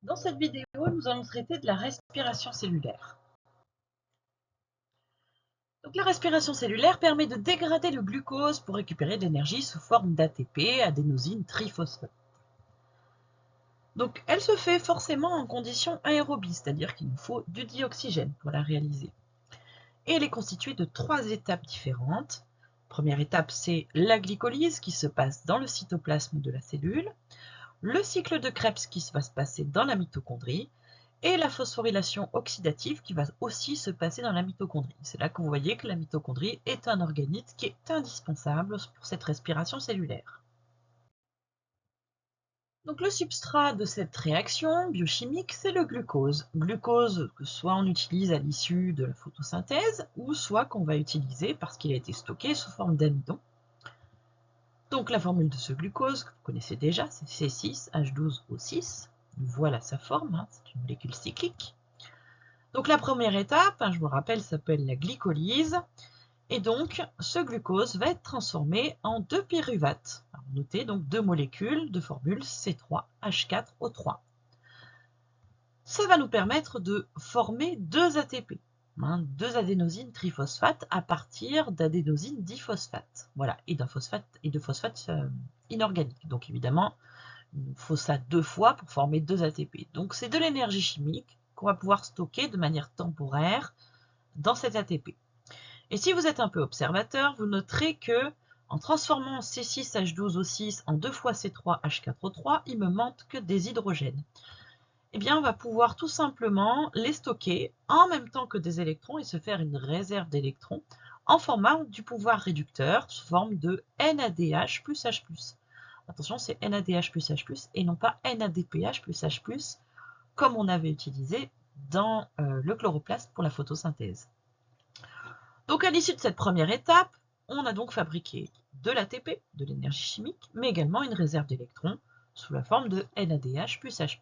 Dans cette vidéo, nous allons traiter de la respiration cellulaire. Donc, la respiration cellulaire permet de dégrader le glucose pour récupérer de l'énergie sous forme d'ATP, adénosine triphosphate. Donc, elle se fait forcément en conditions aérobies, c'est-à-dire qu'il nous faut du dioxygène pour la réaliser. Et elle est constituée de 3 étapes différentes. Première étape, c'est la glycolyse qui se passe dans le cytoplasme de la cellule, le cycle de Krebs qui va se passer dans la mitochondrie, et la phosphorylation oxydative qui va aussi se passer dans la mitochondrie. C'est là que vous voyez que la mitochondrie est un organite qui est indispensable pour cette respiration cellulaire. Donc le substrat de cette réaction biochimique, c'est le glucose. Glucose que soit on utilise à l'issue de la photosynthèse, ou soit qu'on va utiliser parce qu'il a été stocké sous forme d'amidon. Donc la formule de ce glucose, que vous connaissez déjà, c'est C6H12O6. Voilà sa forme, c'est une molécule cyclique. Donc la première étape, je vous rappelle, s'appelle la glycolyse. Et donc, ce glucose va être transformé en 2 pyruvates. Alors, notez donc 2 molécules de formule C3H4O3. Ça va nous permettre de former 2 ATP, 2 adénosines triphosphates à partir d'adénosine diphosphate. Voilà, et de phosphate inorganique. Donc évidemment, il faut ça 2 fois pour former 2 ATP. Donc c'est de l'énergie chimique qu'on va pouvoir stocker de manière temporaire dans cet ATP. Et si vous êtes un peu observateur, vous noterez que en transformant C6H12O6 en 2 fois C3H4O3, il me manque que des hydrogènes. Eh bien, on va pouvoir tout simplement les stocker en même temps que des électrons et se faire une réserve d'électrons en format du pouvoir réducteur sous forme de NADH plus H+. Attention, c'est NADH plus H+, et non pas NADPH plus H+, comme on avait utilisé dans le chloroplaste pour la photosynthèse. Donc à l'issue de cette première étape, on a donc fabriqué de l'ATP, de l'énergie chimique, mais également une réserve d'électrons sous la forme de NADH plus H+.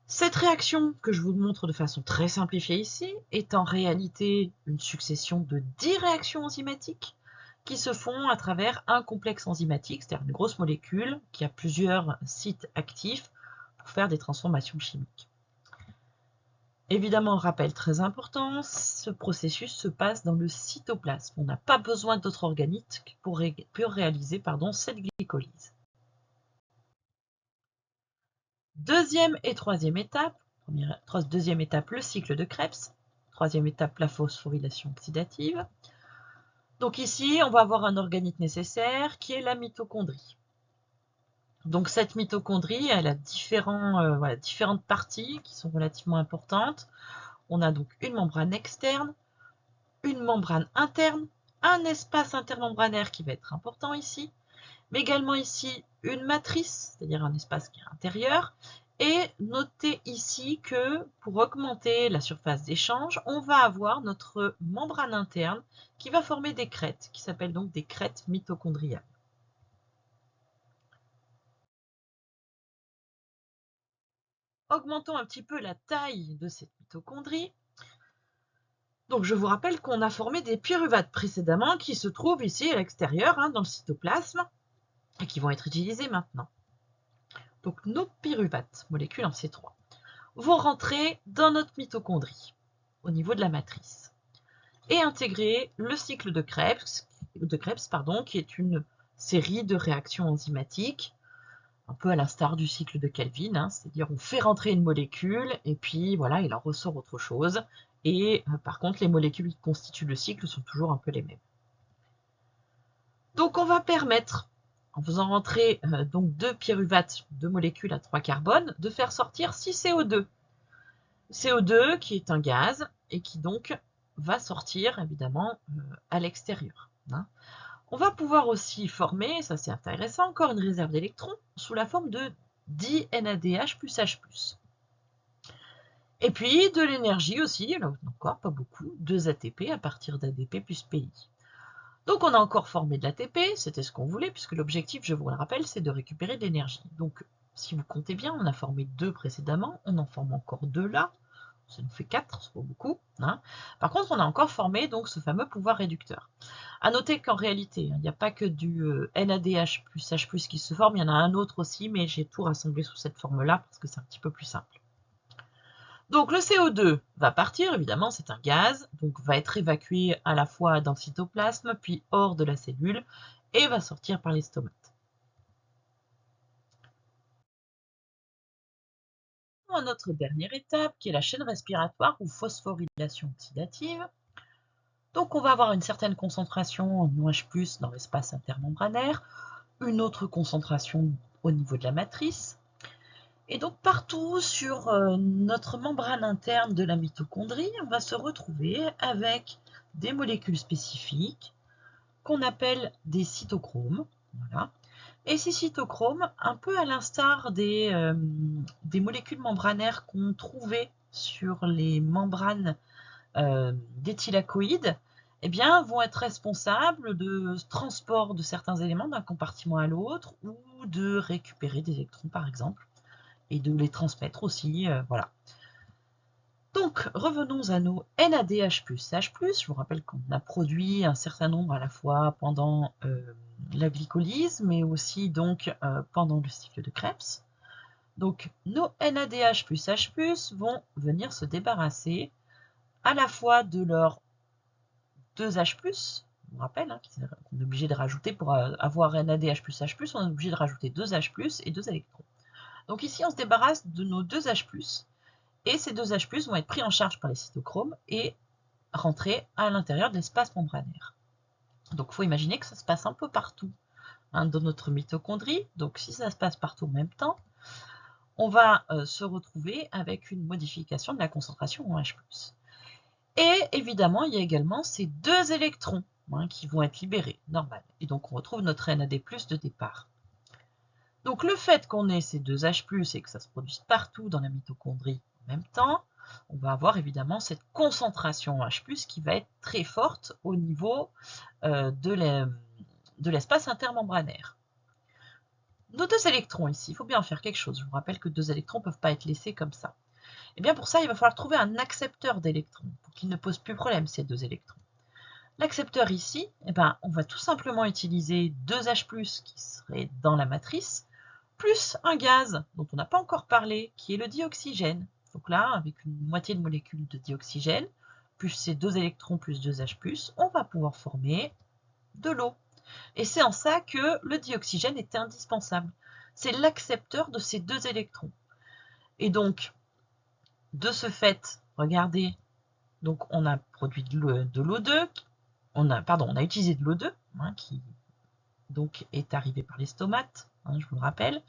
Cette réaction, que je vous montre de façon très simplifiée ici, est en réalité une succession de 10 réactions enzymatiques qui se font à travers un complexe enzymatique, c'est-à-dire une grosse molécule qui a plusieurs sites actifs pour faire des transformations chimiques. Évidemment, rappel très important, ce processus se passe dans le cytoplasme. On n'a pas besoin d'autres organites pour réaliser cette glycolyse. Deuxième et troisième étape. Deuxième étape, le cycle de Krebs. Troisième étape, la phosphorylation oxydative. Donc ici, on va avoir un organite nécessaire qui est la mitochondrie. Donc cette mitochondrie, elle a différentes parties qui sont relativement importantes. On a donc une membrane externe, une membrane interne, un espace intermembranaire qui va être important ici, mais également ici une matrice, c'est-à-dire un espace qui est intérieur. Et notez ici que pour augmenter la surface d'échange, on va avoir notre membrane interne qui va former des crêtes, qui s'appellent donc des crêtes mitochondriales. Augmentons un petit peu la taille de cette mitochondrie. Donc je vous rappelle qu'on a formé des pyruvates précédemment qui se trouvent ici à l'extérieur, dans le cytoplasme, et qui vont être utilisés maintenant. Donc nos pyruvates, molécules en C3, vont rentrer dans notre mitochondrie, au niveau de la matrice, et intégrer le cycle de Krebs, qui est une série de réactions enzymatiques, un peu à l'instar du cycle de Kelvin, c'est-à-dire on fait rentrer une molécule, et puis voilà, il en ressort autre chose, et par contre les molécules qui constituent le cycle sont toujours un peu les mêmes. Donc on va permettre, en faisant rentrer donc 2 pyruvates, 2 molécules à 3 carbones, de faire sortir 6 CO2. CO2 qui est un gaz et qui donc va sortir évidemment à l'extérieur. On va pouvoir aussi former, ça c'est intéressant, encore une réserve d'électrons sous la forme de 10 NADH plus H+. Et puis de l'énergie aussi, là encore pas beaucoup, 2 ATP à partir d'ADP plus PI. Donc on a encore formé de l'ATP, c'était ce qu'on voulait, puisque l'objectif, je vous le rappelle, c'est de récupérer de l'énergie. Donc si vous comptez bien, on a formé 2 précédemment, on en forme encore 2 là, ça nous fait 4, c'est pas beaucoup. Hein. Par contre, on a encore formé donc ce fameux pouvoir réducteur. À noter qu'en réalité, il n'y a pas que du NADH plus H+, qui se forme, il y en a un autre aussi, mais j'ai tout rassemblé sous cette forme-là parce que c'est un petit peu plus simple. Donc le CO2 va partir, évidemment, c'est un gaz, donc va être évacué à la fois dans le cytoplasme, puis hors de la cellule, et va sortir par les stomates. Notre dernière étape, qui est la chaîne respiratoire ou phosphorylation oxydative. Donc on va avoir une certaine concentration en OH+, dans l'espace intermembranaire, une autre concentration au niveau de la matrice. Et donc partout sur notre membrane interne de la mitochondrie, on va se retrouver avec des molécules spécifiques qu'on appelle des cytochromes. Voilà. Et ces cytochromes, un peu à l'instar des molécules membranaires qu'on trouvait sur les membranes des thylakoïdes, eh bien, vont être responsables de transport de certains éléments d'un compartiment à l'autre ou de récupérer des électrons, par exemple, et de les transmettre aussi. Voilà. Donc, revenons à nos NADH plus H+. Je vous rappelle qu'on a produit un certain nombre à la fois pendant la glycolyse, mais aussi donc pendant le cycle de Krebs. Donc, nos NADH plus H+, vont venir se débarrasser à la fois de leurs 2H+, je vous rappelle hein, qu'on est obligé de rajouter pour avoir NADH plus H+, on est obligé de rajouter 2H+, et 2 électrons. Donc ici, on se débarrasse de nos 2H+, et ces 2H+, vont être pris en charge par les cytochromes et rentrer à l'intérieur de l'espace membranaire. Donc il faut imaginer que ça se passe un peu partout hein, dans notre mitochondrie. Donc si ça se passe partout en même temps, on va se retrouver avec une modification de la concentration en H+. Et évidemment, il y a également ces 2 électrons hein, qui vont être libérés, normal. Et donc on retrouve notre NAD+ de départ. Donc le fait qu'on ait ces 2 H+, et que ça se produise partout dans la mitochondrie en même temps, on va avoir évidemment cette concentration en H+, qui va être très forte au niveau de l'espace intermembranaire. Nos 2 électrons ici, il faut bien en faire quelque chose. Je vous rappelle que 2 électrons ne peuvent pas être laissés comme ça. Et bien pour ça, il va falloir trouver un accepteur d'électrons pour qu'ils ne posent plus problème, ces 2 électrons. L'accepteur ici, eh ben, on va tout simplement utiliser 2 H+, qui serait dans la matrice, plus un gaz dont on n'a pas encore parlé, qui est le dioxygène. Donc là, avec une moitié de molécule de dioxygène, plus ces 2 électrons plus 2 H+, on va pouvoir former de l'eau. Et c'est en ça que le dioxygène est indispensable. C'est l'accepteur de ces 2 électrons. Et donc, de ce fait, regardez, donc on a produit de l'O2, on a utilisé de l'O2, hein, qui donc est arrivé par les stomates, hein, je vous le rappelle,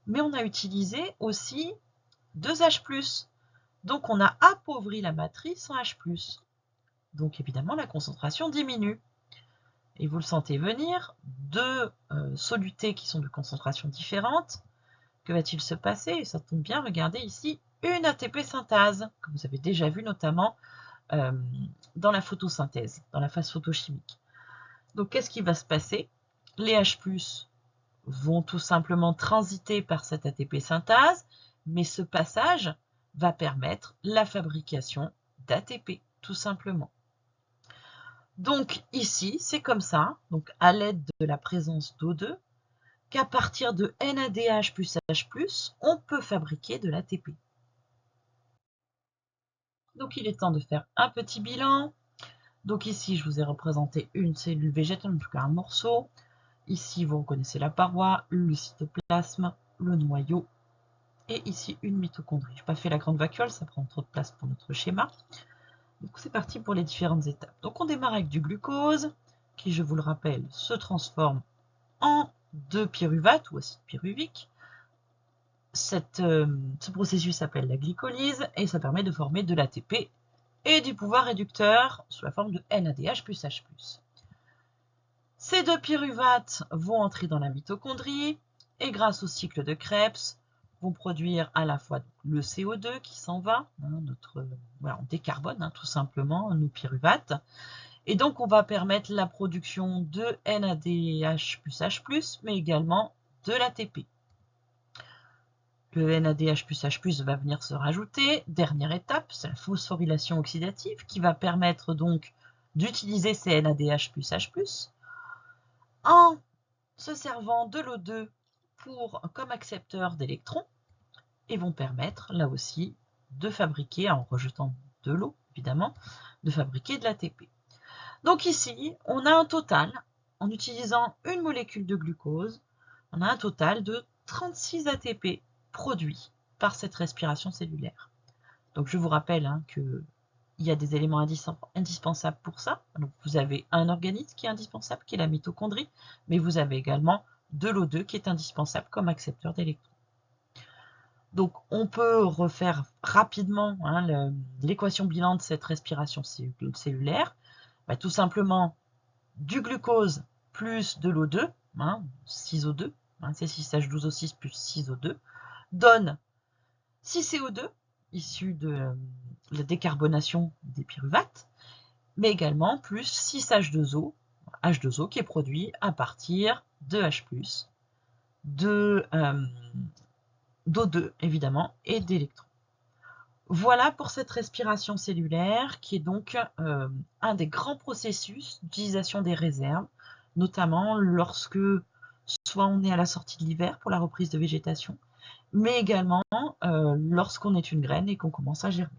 mais on a utilisé aussi 2 H+. Donc on a appauvri la matrice en H+. Donc évidemment la concentration diminue. Et vous le sentez venir, 2 solutés qui sont de concentration différente. Que va-t-il se passer? Et ça tombe bien, regardez ici, une ATP synthase, que vous avez déjà vu notamment dans la photosynthèse, dans la phase photochimique. Donc qu'est-ce qui va se passer? Les H+, vont tout simplement transiter par cette ATP synthase, mais ce passage va permettre la fabrication d'ATP, tout simplement. Donc ici, c'est comme ça, donc à l'aide de la présence d'O2, qu'à partir de NADH plus H+, on peut fabriquer de l'ATP. Donc il est temps de faire un petit bilan. Donc ici, je vous ai représenté une cellule végétale, en tout cas un morceau. Ici, vous reconnaissez la paroi, le cytoplasme, le noyau, et ici une mitochondrie. Je n'ai pas fait la grande vacuole, ça prend trop de place pour notre schéma. Donc c'est parti pour les différentes étapes. Donc on démarre avec du glucose, qui, je vous le rappelle, se transforme en 2-pyruvate ou acide pyruvique. Ce processus s'appelle la glycolyse et ça permet de former de l'ATP et du pouvoir réducteur sous la forme de NADH plus H+. Ces 2 pyruvates vont entrer dans la mitochondrie et grâce au cycle de Krebs vont produire à la fois le CO2 qui s'en va, hein, voilà, on décarbone hein, tout simplement nos pyruvates, et donc on va permettre la production de NADH plus H+, mais également de l'ATP. Le NADH+H+ va venir se rajouter. Dernière étape, c'est la phosphorylation oxydative qui va permettre donc d'utiliser ces NADH+H+, en se servant de l'O2 comme accepteur d'électrons, et vont permettre là aussi de fabriquer, en rejetant de l'eau évidemment, de fabriquer de l'ATP. Donc ici, on a un total, en utilisant une molécule de glucose, on a un total de 36 ATP produits par cette respiration cellulaire. Donc je vous rappelle qu'il y a des éléments indispensables pour ça. Donc vous avez un organisme qui est indispensable, qui est la mitochondrie, mais vous avez également de l'O2 qui est indispensable comme accepteur d'électrons. Donc on peut refaire rapidement l'équation bilan de cette respiration cellulaire. Tout simplement du glucose plus de l'O2, 6O2, c'est 6H12O6 plus 6O2, donne 6CO2, issu de la décarbonation des pyruvates, mais également plus 6H2O, H2O qui est produit à partir de H+, d'O2 évidemment, et d'électrons. Voilà pour cette respiration cellulaire qui est donc un des grands processus d'utilisation des réserves, notamment lorsque soit on est à la sortie de l'hiver pour la reprise de végétation, mais également lorsqu'on est une graine et qu'on commence à germer.